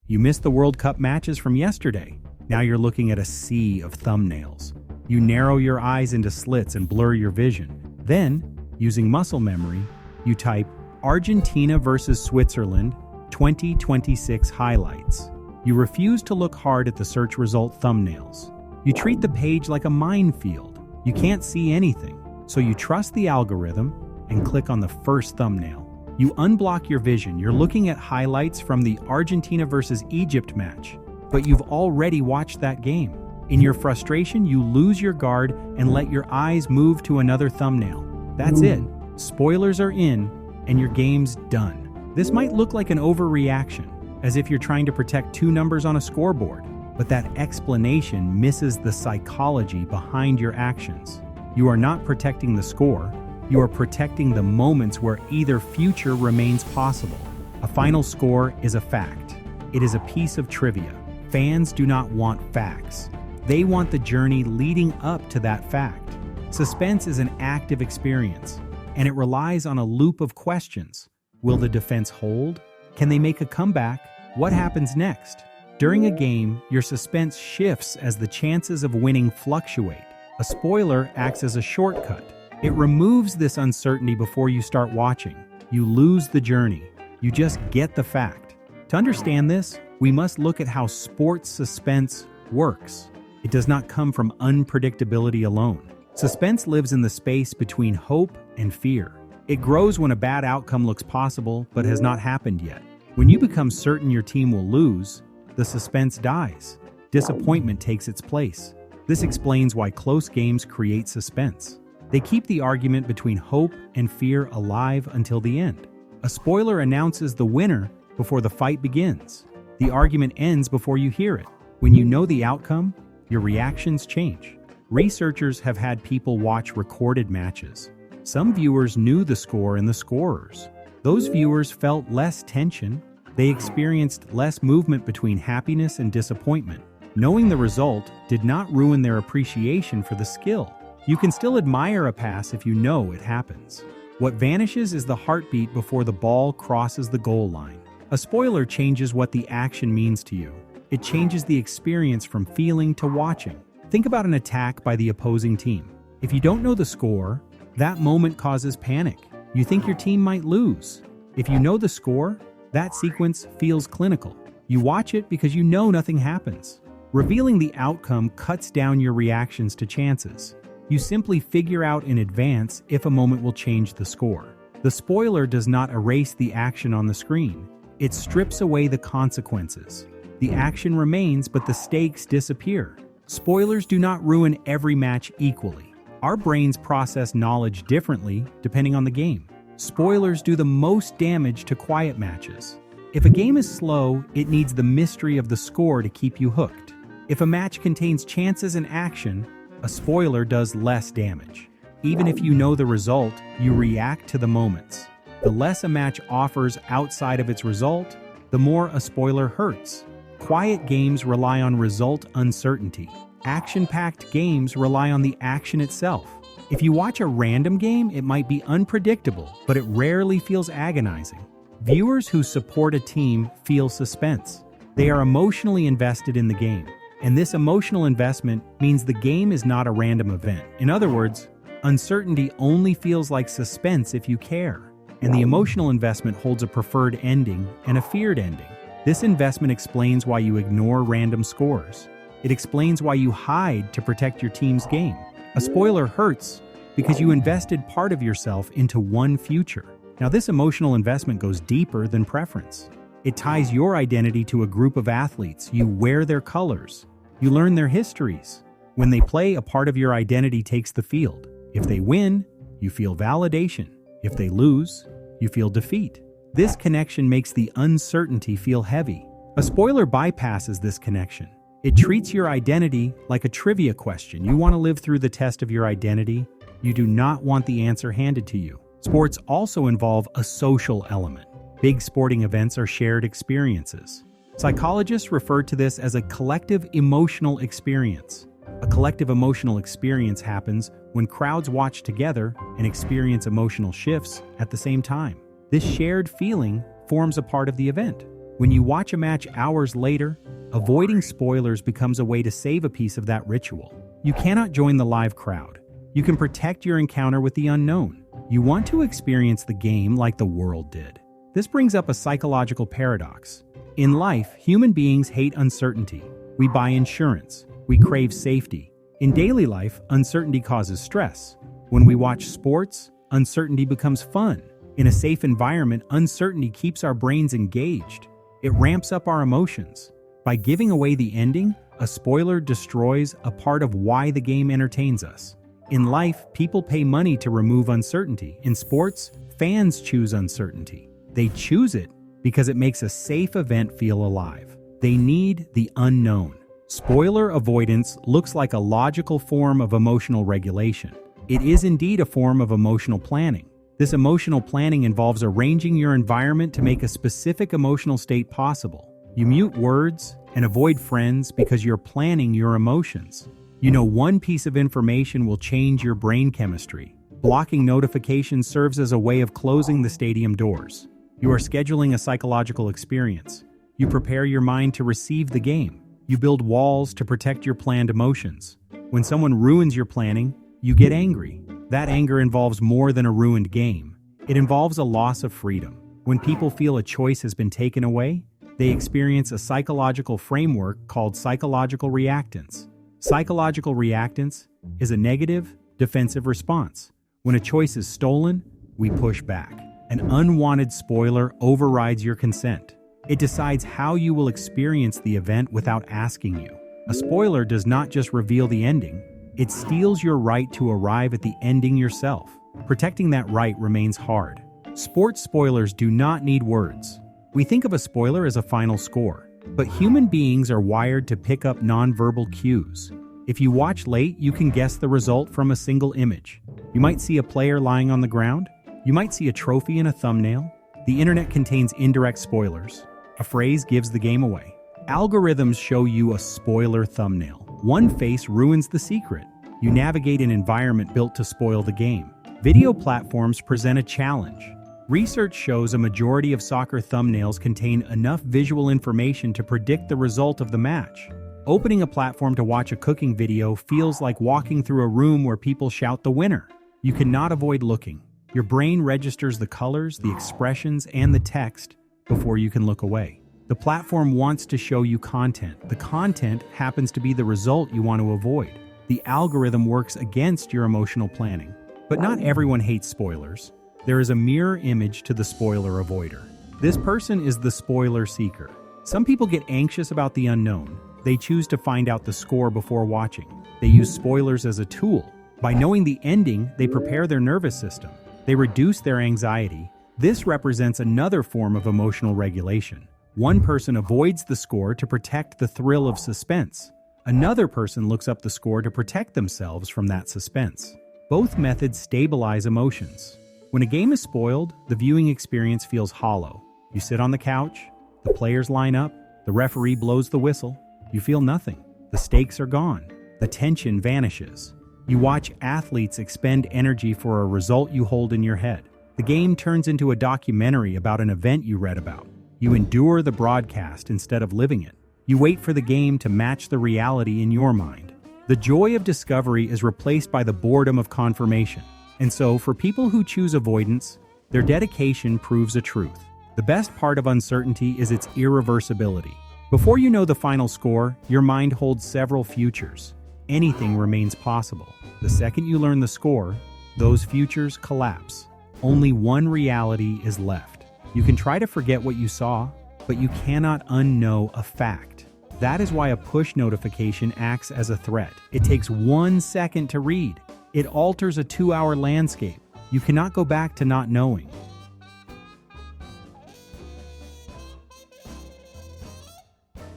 You missed the World Cup matches from yesterday. Now you're looking at a sea of thumbnails. You narrow your eyes into slits and blur your vision. Then, using muscle memory, you type Argentina versus Switzerland 2026 highlights. You refuse to look hard at the search result thumbnails. You treat the page like a minefield. You can't see anything, so you trust the algorithm and click on the first thumbnail. You unblock your vision. You're looking at highlights from the Argentina versus Egypt match, but you've already watched that game. In your frustration, you lose your guard and let your eyes move to another thumbnail. That's it. Spoilers are in, and your game's done. This might look like an overreaction, as if you're trying to protect two numbers on a scoreboard, but that explanation misses the psychology behind your actions. You are not protecting the score. You are protecting the moments where either future remains possible. A final score is a fact. It is a piece of trivia. Fans do not want facts. They want the journey leading up to that fact. Suspense is an active experience, and it relies on a loop of questions. Will the defense hold? Can they make a comeback? What happens next? During a game, your suspense shifts as the chances of winning fluctuate. A spoiler acts as a shortcut. It removes this uncertainty before you start watching. You lose the journey. You just get the fact. To understand this, we must look at how sports suspense works. It does not come from unpredictability alone. Suspense lives in the space between hope and fear. It grows when a bad outcome looks possible but has not happened yet. When you become certain your team will lose, the suspense dies. Disappointment takes its place. This explains why close games create suspense. They keep the argument between hope and fear alive until the end. A spoiler announces the winner before the fight begins. The argument ends before you hear it. When you know the outcome, your reactions change. Researchers have had people watch recorded matches. Some viewers knew the score and the scorers. Those viewers felt less tension. They experienced less movement between happiness and disappointment. Knowing the result did not ruin their appreciation for the skill. You can still admire a pass if you know it happens. What vanishes is the heartbeat before the ball crosses the goal line. A spoiler changes what the action means to you. It changes the experience from feeling to watching. Think about an attack by the opposing team. If you don't know the score, that moment causes panic. You think your team might lose. If you know the score, that sequence feels clinical. You watch it because you know nothing happens. Revealing the outcome cuts down your reactions to chances. You simply figure out in advance if a moment will change the score. The spoiler does not erase the action on the screen. It strips away the consequences. The action remains, but the stakes disappear. Spoilers do not ruin every match equally. Our brains process knowledge differently depending on the game. Spoilers do the most damage to quiet matches. If a game is slow, it needs the mystery of the score to keep you hooked. If a match contains chances and action, a spoiler does less damage. Even if you know the result, you react to the moments. The less a match offers outside of its result, the more a spoiler hurts. Quiet games rely on result uncertainty. Action-packed games rely on the action itself. If you watch a random game, it might be unpredictable, but it rarely feels agonizing. Viewers who support a team feel suspense. They are emotionally invested in the game. And this emotional investment means the game is not a random event. In other words, uncertainty only feels like suspense if you care. And the emotional investment holds a preferred ending and a feared ending. This investment explains why you ignore random scores. It explains why you hide to protect your team's game. A spoiler hurts because you invested part of yourself into one future. Now, this emotional investment goes deeper than preference. It ties your identity to a group of athletes. You wear their colors. You learn their histories. When they play, a part of your identity takes the field. If they win, you feel validation. If they lose, you feel defeat. This connection makes the uncertainty feel heavy. A spoiler bypasses this connection. It treats your identity like a trivia question. You want to live through the test of your identity. You do not want the answer handed to you. Sports also involve a social element. Big sporting events are shared experiences. Psychologists refer to this as a collective emotional experience. A collective emotional experience happens when crowds watch together and experience emotional shifts at the same time. This shared feeling forms a part of the event. When you watch a match hours later, avoiding spoilers becomes a way to save a piece of that ritual. You cannot join the live crowd. You can protect your encounter with the unknown. You want to experience the game like the world did. This brings up a psychological paradox. In life, human beings hate uncertainty. We buy insurance. We crave safety. In daily life, uncertainty causes stress. When we watch sports, uncertainty becomes fun. In a safe environment, uncertainty keeps our brains engaged. It ramps up our emotions. By giving away the ending, a spoiler destroys a part of why the game entertains us. In life, people pay money to remove uncertainty. In sports, fans choose uncertainty. They choose it because it makes a safe event feel alive. They need the unknown. Spoiler avoidance looks like a logical form of emotional regulation. It is indeed a form of emotional planning. This emotional planning involves arranging your environment to make a specific emotional state possible. You mute words and avoid friends because you're planning your emotions. You know one piece of information will change your brain chemistry. Blocking notifications serves as a way of closing the stadium doors. You are scheduling a psychological experience. You prepare your mind to receive the game. You build walls to protect your planned emotions. When someone ruins your planning, you get angry. That anger involves more than a ruined game. It involves a loss of freedom. When people feel a choice has been taken away, they experience a psychological framework called psychological reactance. Psychological reactance is a negative, defensive response. When a choice is stolen, we push back. An unwanted spoiler overrides your consent. It decides how you will experience the event without asking you. A spoiler does not just reveal the ending, it steals your right to arrive at the ending yourself. Protecting that right remains hard. Sports spoilers do not need words. We think of a spoiler as a final score, but human beings are wired to pick up nonverbal cues. If you watch late, you can guess the result from a single image. You might see a player lying on the ground. You might see a trophy in a thumbnail. The internet contains indirect spoilers. A phrase gives the game away. Algorithms show you a spoiler thumbnail. One face ruins the secret. You navigate an environment built to spoil the game. Video platforms present a challenge. Research shows a majority of soccer thumbnails contain enough visual information to predict the result of the match. Opening a platform to watch a cooking video feels like walking through a room where people shout the winner. You cannot avoid looking. Your brain registers the colors, the expressions, and the text before you can look away. The platform wants to show you content. The content happens to be the result you want to avoid. The algorithm works against your emotional planning. But not everyone hates spoilers. There is a mirror image to the spoiler avoider. This person is the spoiler seeker. Some people get anxious about the unknown. They choose to find out the score before watching. They use spoilers as a tool. By knowing the ending, they prepare their nervous system. They reduce their anxiety. This represents another form of emotional regulation. One person avoids the score to protect the thrill of suspense. Another person looks up the score to protect themselves from that suspense. Both methods stabilize emotions. When a game is spoiled, the viewing experience feels hollow. You sit on the couch, the players line up, the referee blows the whistle. You feel nothing. The stakes are gone. The tension vanishes. You watch athletes expend energy for a result you hold in your head. The game turns into a documentary about an event you read about. You endure the broadcast instead of living it. You wait for the game to match the reality in your mind. The joy of discovery is replaced by the boredom of confirmation. And so, for people who choose avoidance, their dedication proves a truth. The best part of uncertainty is its irreversibility. Before you know the final score, your mind holds several futures. Anything remains possible. The second you learn the score, those futures collapse. Only one reality is left. You can try to forget what you saw, but you cannot unknow a fact. That is why a push notification acts as a threat. It takes 1 second to read. It alters a 2-hour landscape. You cannot go back to not knowing.